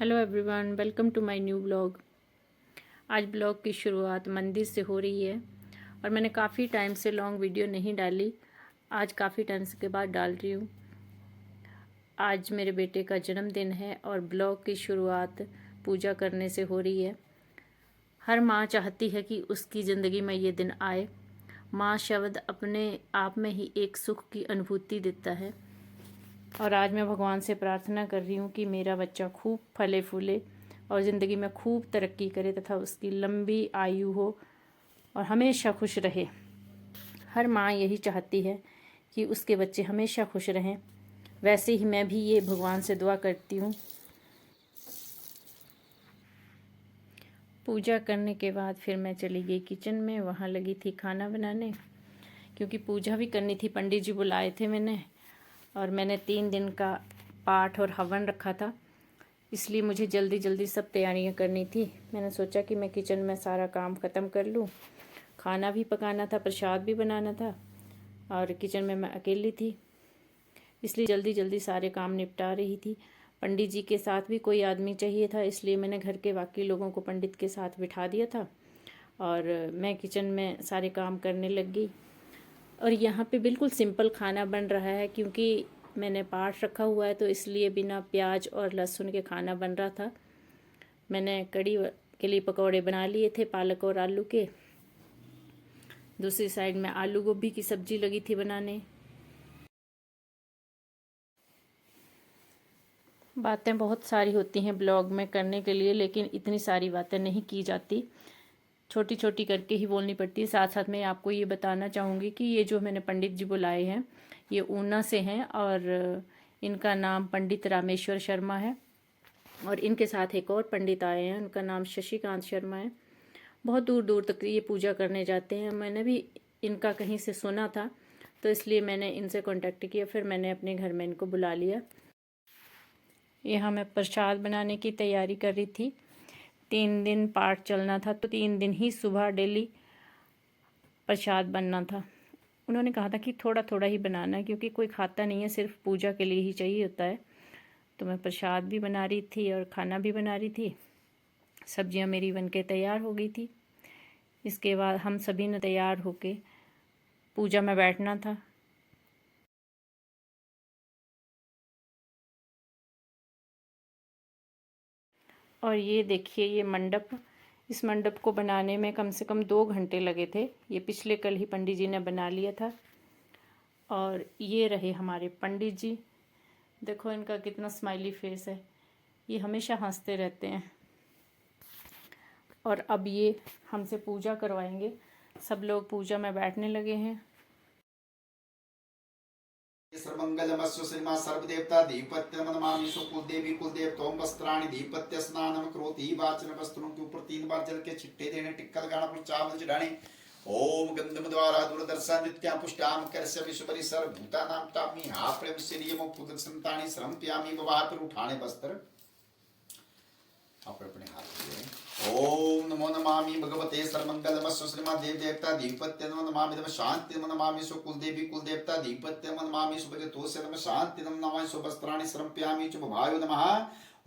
Hello everyone, welcome to my new blog. आज blog की शुरुआत मंदिर से हो रही है और मैंने काफ़ी टाइम से लॉन्ग वीडियो नहीं डाली। आज काफ़ी टाइम के बाद डाल रही हूँ। आज मेरे बेटे का जन्मदिन है और ब्लॉग की शुरुआत पूजा करने से हो रही है। हर माँ चाहती है कि उसकी ज़िंदगी में ये दिन आए। माँ शब्द अपने आप में ही एक सुख की अनुभूति देता है और आज मैं भगवान से प्रार्थना कर रही हूँ कि मेरा बच्चा खूब फले फूले और ज़िंदगी में खूब तरक्की करे तथा उसकी लंबी आयु हो और हमेशा खुश रहे। हर माँ यही चाहती है कि उसके बच्चे हमेशा खुश रहें। वैसे ही मैं भी ये भगवान से दुआ करती हूँ। पूजा करने के बाद फिर मैं चली गई किचन में। वहाँ लगी थी खाना बनाने, क्योंकि पूजा भी करनी थी। पंडित जी बुलाए थे और मैंने 3 दिन का पाठ और हवन रखा था, इसलिए मुझे जल्दी जल्दी सब तैयारियां करनी थी। मैंने सोचा कि मैं किचन में सारा काम ख़त्म कर लूँ। खाना भी पकाना था, प्रसाद भी बनाना था और किचन में मैं अकेली थी, इसलिए जल्दी जल्दी सारे काम निपटा रही थी। पंडित जी के साथ भी कोई आदमी चाहिए था, इसलिए मैंने घर के बाकी लोगों को पंडित के साथ बिठा दिया था और मैं किचन में सारे काम करने लग गई। और यहाँ पे बिल्कुल सिंपल खाना बन रहा है, क्योंकि मैंने पाठ रखा हुआ है, तो इसलिए बिना प्याज और लहसुन के खाना बन रहा था। मैंने कड़ी के लिए पकौड़े बना लिए थे, पालक और आलू के। दूसरी साइड में आलू गोभी की सब्जी लगी थी बनाने। बातें बहुत सारी होती हैं ब्लॉग में करने के लिए, लेकिन इतनी सारी बातें नहीं की जाती, छोटी छोटी करके ही बोलनी पड़ती है। साथ साथ मैं आपको ये बताना चाहूँगी कि ये जो मैंने पंडित जी बुलाए हैं, ये ऊना से हैं और इनका नाम पंडित रामेश्वर शर्मा है और इनके साथ एक और पंडित आए हैं, उनका नाम शशिकांत शर्मा है। बहुत दूर दूर तक ये पूजा करने जाते हैं। मैंने भी इनका कहीं से सुना था, तो इसलिए मैंने इनसे कांटेक्ट किया। फिर मैंने अपने घर में इनको बुला लिया। यहाँ मैं प्रसाद बनाने की तैयारी कर रही थी। 3 दिन पाठ चलना था, तो 3 दिन ही सुबह डेली प्रसाद बनना था। उन्होंने कहा था कि थोड़ा थोड़ा ही बनाना है, क्योंकि कोई खाता नहीं है, सिर्फ पूजा के लिए ही चाहिए होता है। तो मैं प्रसाद भी बना रही थी और खाना भी बना रही थी। सब्जियां मेरी बनके तैयार हो गई थी। इसके बाद हम सभी ने तैयार होके पूजा में बैठना था। और ये देखिए, ये मंडप, इस मंडप को बनाने में कम से कम 2 घंटे लगे थे। ये पिछले कल ही पंडित जी ने बना लिया था। और ये रहे हमारे पंडित जी। देखो इनका कितना स्माइली फेस है, ये हमेशा हंसते रहते हैं। और अब ये हमसे पूजा करवाएंगे। सब लोग पूजा में बैठने लगे हैं। सर्वमंगलमस्व श्रीमा सर्वदेवता दीपत्य नमामि सो कुलदेवी कुलदेवतों वस्त्राणि दीपत्य स्नानम करोति वाचन वस्त्रों के ऊपर 3 बार जल के छिट्टे देने, टिक्का लगाना, पर चावल चढ़ाने। ओम गंधम द्वारा दूरदर्शन नित्या पुष्टाम करस्य विश्वपरि सर्वभूतानां तामि हा प्रेम श्रीयम पुत्र संतानि श्रम प्यामि विवाह पर उठाने वस्त्र अपने हाथ। ओम नमो नमामि भगवते सर्वमंगलमस्व श्रीमद्देव देवता दीपत्य नमो नमामि नमः शांति नमो नमामि सो कुलदेवी कुलदेवता दीपत्य नमो नमामि सो भगवतोस्य नमः शांति नमो नमामि सो वस्त्राणि समर्पयामि च भायो नमः।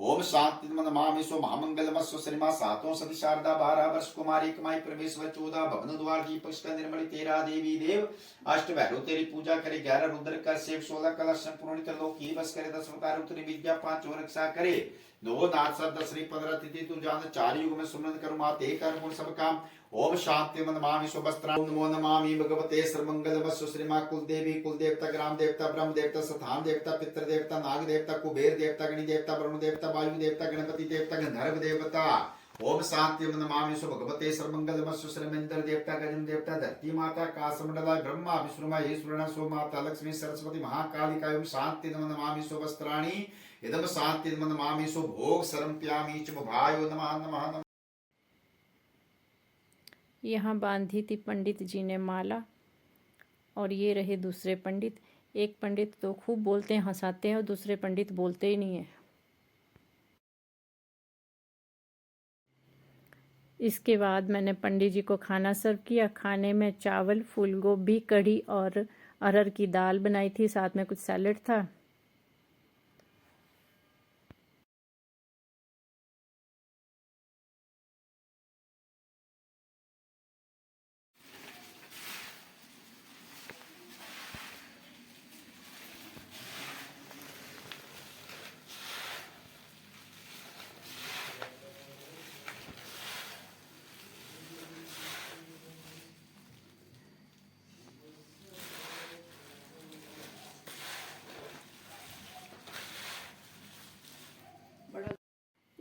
ओम शांति नमो नमामि सो महामंगलमस्व श्रीमा सातों सती शारदा 12 वर्ष कुमारी कमाई प्रवेश्वर 14 भवन द्वार दीपक निर्मली 13 देवी देव 8 भैरव तेरी पूजा करे 11 रुद्र कर सेव 16 कलश पूर्ण त्रिलोक की बस करे 10 अवतार उत्तरी विद्या 5 और रक्षा करे 9 नाथ 7 10 15 तिथि तू जान 4 युग में सुमरन कर माते कर गुण सब काम। ओम शांति नमामि सो वस्त्र नमो नमामि भगवते सर्वमंगलमस्व श्रीमा कुलदेवी कुलदेवता ग्राम देवता ब्रह्म देवता स्थान देवता पितृ देवता नाग देवता कुबेर देवता गणि देवता वरुण देवता वायु देवता गणपति देवता गंधर्व देवता। ओम शांति नमामि सो भगवते सर्वमंगलमस्व श्रीमेंद्र देवता गजन देवता धरती माता काशमंडला ब्रह्मा विष्णुमा ईश्वरण सो माता लक्ष्मी सरस्वती महाकालिका। ओम शांति नमामि सो वस्त्राणि इदम शांति नमामि सो भोग समर्पयामि च भायो नमः नमः। यहाँ बांधी थी पंडित जी ने माला और ये रहे दूसरे पंडित। एक पंडित तो खूब बोलते हैं, हंसाते हैं, और दूसरे पंडित बोलते ही नहीं है। इसके बाद मैंने पंडित जी को खाना सर्व किया। खाने में चावल, फूल गोभी, कढ़ी और अरहर की दाल बनाई थी, साथ में कुछ सैलेड था।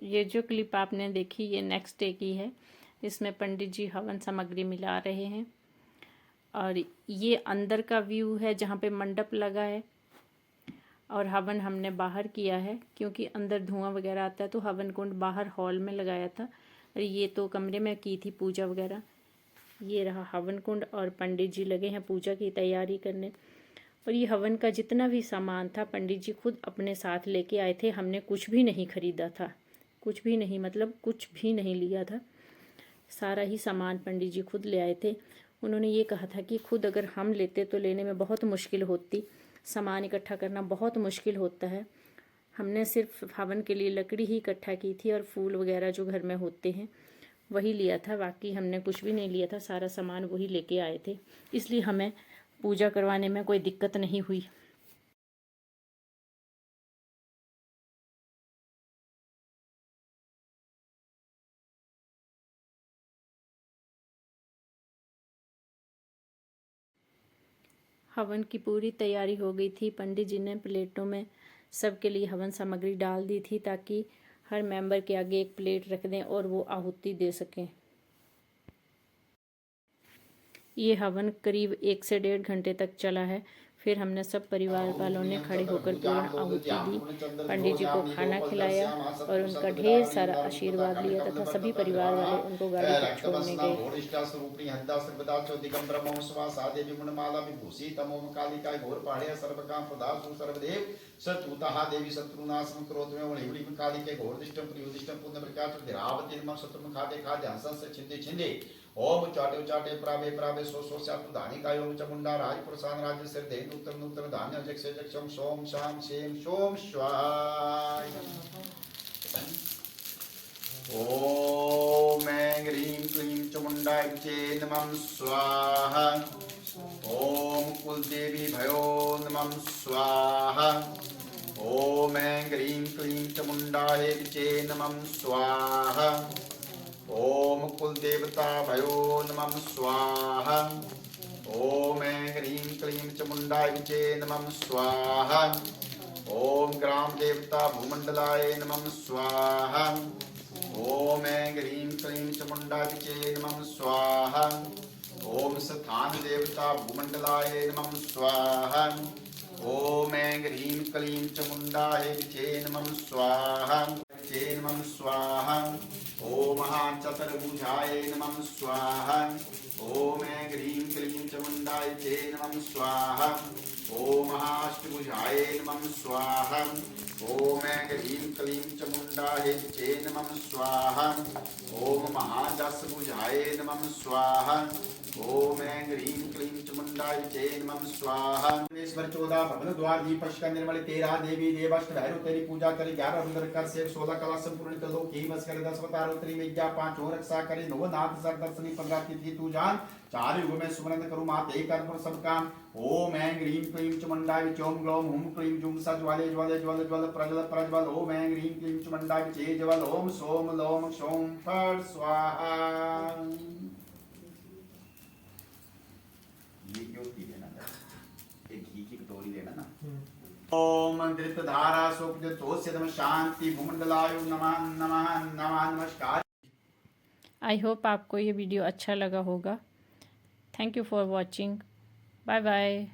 ये जो क्लिप आपने देखी ये नेक्स्ट डे की है। इसमें पंडित जी हवन सामग्री मिला रहे हैं और ये अंदर का व्यू है जहाँ पे मंडप लगा है और हवन हमने बाहर किया है क्योंकि अंदर धुआं वगैरह आता है, तो हवन कुंड बाहर हॉल में लगाया था और ये तो कमरे में की थी पूजा वगैरह। ये रहा हवन कुंड और पंडित जी लगे हैं पूजा की तैयारी करने। और ये हवन का जितना भी सामान था पंडित जी खुद अपने साथ लेके आए थे। हमने कुछ भी नहीं खरीदा था, कुछ भी नहीं, मतलब कुछ भी नहीं लिया था। सारा ही सामान पंडित जी खुद ले आए थे। उन्होंने ये कहा था कि खुद अगर हम लेते तो लेने में बहुत मुश्किल होती, सामान इकट्ठा करना बहुत मुश्किल होता है। हमने सिर्फ हवन के लिए लकड़ी ही इकट्ठा की थी और फूल वगैरह जो घर में होते हैं वही लिया था, बाकी हमने कुछ भी नहीं लिया था। सारा सामान वही लेके आए थे, इसलिए हमें पूजा करवाने में कोई दिक्कत नहीं हुई। हवन की पूरी तैयारी हो गई थी। पंडित जी ने प्लेटों में सबके लिए हवन सामग्री डाल दी थी ताकि हर मेंबर के आगे एक प्लेट रख दें और वो आहुति दे सकें। ये हवन करीब 1 से 1.5 घंटे तक चला है। फिर हमने सब परिवार वालों ने खड़े होकर पूर्ण आहुति दी, पंडित जी को खाना खिलाया और उनका ढेर सारा आशीर्वाद लिया तथा सभी परिवार वाले उनको गाड़ी तक छोड़ने गए। देवी शत्रुनाशम क्रोध में उड़िम काली के घोर दिष्टम प्रियोदिष्टम पुण्य प्रकाश धीरावती नमः शत्रु खाते खाते हंसन से छिंदे छिंदे ओम उच्चाटे उच्चाटे प्रावे प्रावे सो सो स्यातु धानी कायोम चमुंडा राज प्रसाद राज्य सिर दे नूतन नूतन धान्य जक्षे जक्षम सोम शाम शेम सोम स्वाय ओम ऐं ह्रीं क्लीं चमुंडाय चे नमः स्वाहा ओम कुलदेवी भयो नमः स्वाहा ओम ऐं ह्रीं क्लीं चमुंडाय चे नमः स्वाहा ओम कुल देवता भयो नमः स्वाहा ओम ऐं ह्रीं क्लीं चमुंडाय विचे नमः स्वाहा ओम ग्राम देवता भूमंडलाय नमः स्वाहा ओम ऐं ह्रीं क्लीं चमुंडाय विचे नमः स्वाहा ओम स्थान देवता भूमंडलाय नमः स्वाहा ओम ऐं ह्रीं क्लीं चमुंडाय विचे नमः स्वाहा विचे नमः स्वाहा ओम महाचतुर्भुजाय नमः स्वाहा ओम ऐं ह्रीं क्लीं चमुंडाय चे नमः स्वाहा ओम महाष्टभुजाय नमः स्वाहा ओम ऐं ह्रीं क्लीं चमुंडाय चे नमः स्वाहा ओम महादशभुजाय नमः स्वाहा ओम ऐं ह्रीं क्लीं चमुंडाय चे नमः स्वाहा। 14 भवन द्वार दीपश का निर्मल 13 देवी देवाष्ट भैरव तेरी पूजा करी 11 रुद्र कर से 16 कला संपूर्ण तो लोक ही मस करे 10 अवतार उत्तरी विद्या 5 और रक्षा करे 9 नाथ सर दर्शनी 15 तिथि तू जान 4 युग में सुमरन करूं मात एक कर सब काम। ओम ऐं ह्रीं क्लीं चमुंडाय विचोम ग्लौम हुम क्लीं जुम सज्वाले ज्वल ज्वल ज्वल प्रज्वल प्रज्वल ओम ऐं ह्रीं क्लीं चमुंडाय विचे ज्वल ओम सोम लोम सोम फट स्वाहा। ये क्यों पी लेना, एक घी की कटोरी लेना ना। ओम धृतधारा सुप्तोस्य शांति भूमंडलाय नमः नमः नमः नमस्कार। आई होप आपको ये वीडियो अच्छा लगा होगा। Thank you for watching. Bye bye.